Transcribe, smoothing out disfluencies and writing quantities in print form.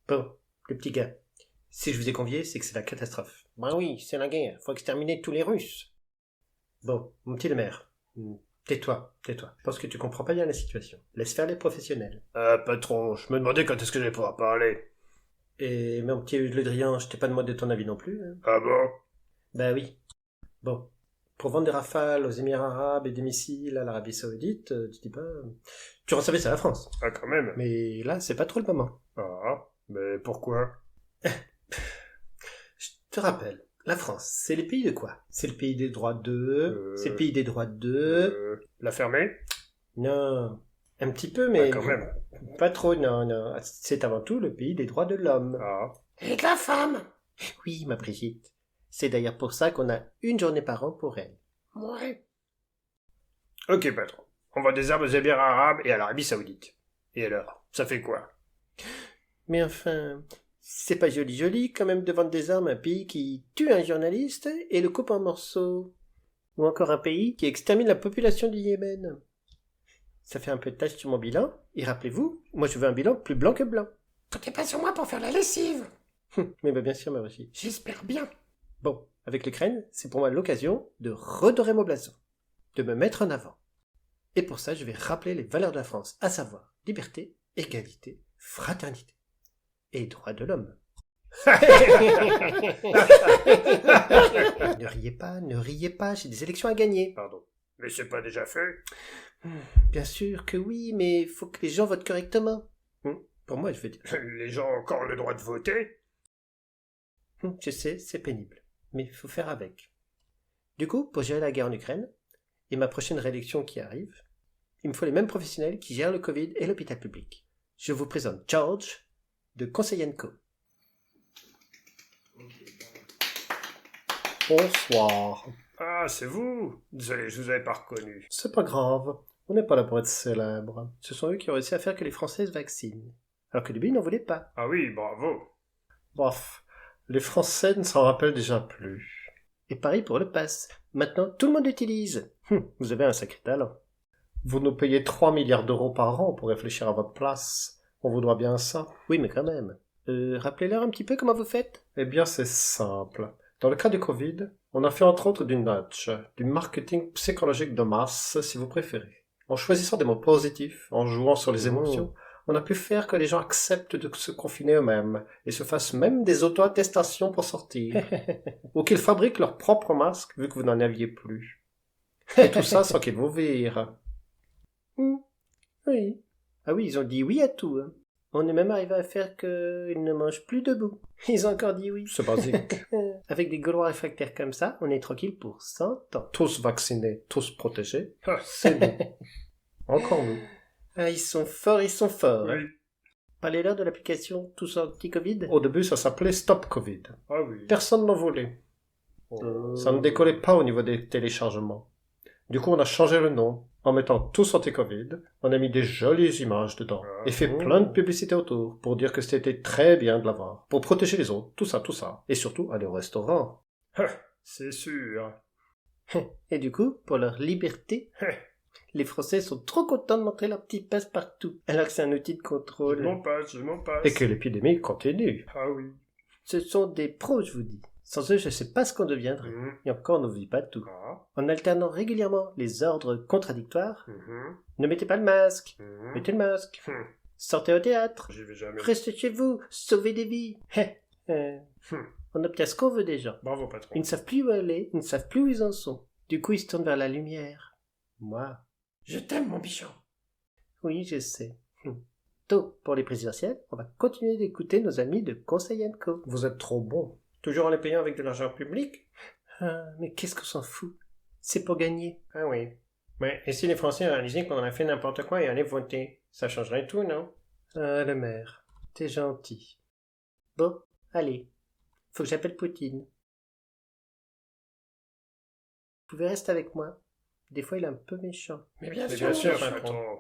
Bon, le petit gars, si je vous ai convié, c'est que c'est la catastrophe. Ben oui, c'est la guerre, faut exterminer tous les Russes. Bon, mon petit le maire, tais-toi. Je pense que tu comprends pas bien la situation. Laisse faire les professionnels. Patron, je me demandais quand est-ce que j'allais pouvoir parler. Et mon petit Le Drian, je t'ai pas demandé ton avis non plus. Hein. Ah bon? Bah oui. Bon, pour vendre des rafales aux Émirats Arabes et des missiles à l'Arabie Saoudite, tu dis pas... Tu recevais ça à la France. Ah, quand même. Mais là, c'est pas trop le moment. Ah, mais pourquoi? Je te rappelle, la France, c'est le pays de quoi? C'est le pays des droits de... C'est le pays des droits de... La fermer? Non, un petit peu, mais... Quand même. Pas trop, non. C'est avant tout le pays des droits de l'homme. Ah. Et de la femme. Oui, ma Brigitte. C'est d'ailleurs pour ça qu'on a une journée par an pour elle. Ouais. Ok, patron. On vend des armes aux Émirats Arabes et à l'Arabie Saoudite. Et alors, ça fait quoi? Mais enfin, c'est pas joli quand même de vendre des armes à un pays qui tue un journaliste et le coupe en morceaux. Ou encore un pays qui extermine la population du Yémen. Ça fait un peu de tâche sur mon bilan, et rappelez-vous, moi je veux un bilan plus blanc que blanc. Comptez pas sur moi pour faire la lessive. Mais bien sûr, ma Brigitte. J'espère bien. Bon, avec l'Ukraine, c'est pour moi l'occasion de redorer mon blason, de me mettre en avant. Et pour ça, je vais rappeler les valeurs de la France, à savoir liberté, égalité, fraternité et droits de l'homme. Ne riez pas, j'ai des élections à gagner. Pardon. Mais c'est pas déjà fait? Bien sûr que oui, mais il faut que les gens votent correctement. Pour moi, je veux dire. Les gens ont encore le droit de voter? Je sais, c'est pénible, mais il faut faire avec. Du coup, pour gérer la guerre en Ukraine, et ma prochaine réélection qui arrive, il me faut les mêmes professionnels qui gèrent le Covid et l'hôpital public. Je vous présente George de Conseil & Co. Bonsoir. Ah, c'est vous? Désolé, je vous avais pas reconnu. C'est pas grave, on n'est pas là pour être célèbre. Ce sont eux qui ont réussi à faire que les Français se vaccinent, alors que début, ils n'en voulaient pas. Ah oui, bravo. Bref, les Français ne s'en rappellent déjà plus. Et pareil pour le pass. Maintenant, tout le monde l'utilise. Vous avez un sacré talent. Vous nous payez 3 milliards d'euros par an pour réfléchir à votre place. On vous doit bien ça. Oui, mais quand même. Rappelez-leur un petit peu comment vous faites. Eh bien, c'est simple. Dans le cas du Covid, on a fait entre autres du nudge, du marketing psychologique de masse, si vous préférez. En choisissant des mots positifs, en jouant sur les émotions, on a pu faire que les gens acceptent de se confiner eux-mêmes et se fassent même des auto-attestations pour sortir. Ou qu'ils fabriquent leur propre masque vu que vous n'en aviez plus. Et tout ça sans qu'ils vous virent. Oui. Ah oui, ils ont dit oui à tout. Hein. On est même arrivé à faire qu'ils ne mangent plus debout. Ils ont encore dit oui. C'est basique. Avec des Gaulois réfractaires comme ça, on est tranquille pour 100 ans. Tous vaccinés, tous protégés. C'est nous. Encore nous. Ah, ils sont forts. Oui. Parlez-leur de l'application Tous Anti-Covid. Au début, ça s'appelait Stop Covid. Ah oui. Personne n'en voulait. Ça ne décollait pas au niveau des téléchargements. Du coup, on a changé le nom. En mettant Tous Anti-Covid, on a mis des jolies images dedans. Et fait plein de publicité autour pour dire que c'était très bien de l'avoir. Pour protéger les autres, tout ça. Et surtout, aller au restaurant. C'est sûr. Et du coup, pour leur liberté, les Français sont trop contents de montrer leur petit passe partout, alors que c'est un outil de contrôle. Je m'en passe. Et que l'épidémie continue. Ah oui. Ce sont des pros, je vous dis. Sans eux, je ne sais pas ce qu'on deviendrait. Et encore, on n'oublie pas tout. Ah. En alternant régulièrement les ordres contradictoires, ne mettez pas le masque, mettez le masque. Sortez au théâtre, J'y vais jamais. restez chez vous, sauvez des vies. On obtient ce qu'on veut déjà. Bravo, patron. Ils ne savent plus où aller, ils ne savent plus où ils en sont. Du coup, ils se tournent vers la lumière. Moi, Je t'aime, mon bichon. oui, je sais. Tôt, pour les présidentielles, on va continuer d'écouter nos amis de Conseil & Co. Vous êtes trop bons. Toujours en les payant avec de l'argent public? Mais qu'est-ce qu'on s'en fout? C'est pour gagner. Ah oui. Mais et si les Français réalisaient qu'on a fait n'importe quoi et allaient voter? Ça changerait tout, non? Ah, le maire, t'es gentil. Bon, allez, faut que j'appelle Poutine. Vous pouvez rester avec moi. Des fois, il est un peu méchant. Mais bien Mais sûr, bien sûr, mon bichon. patron.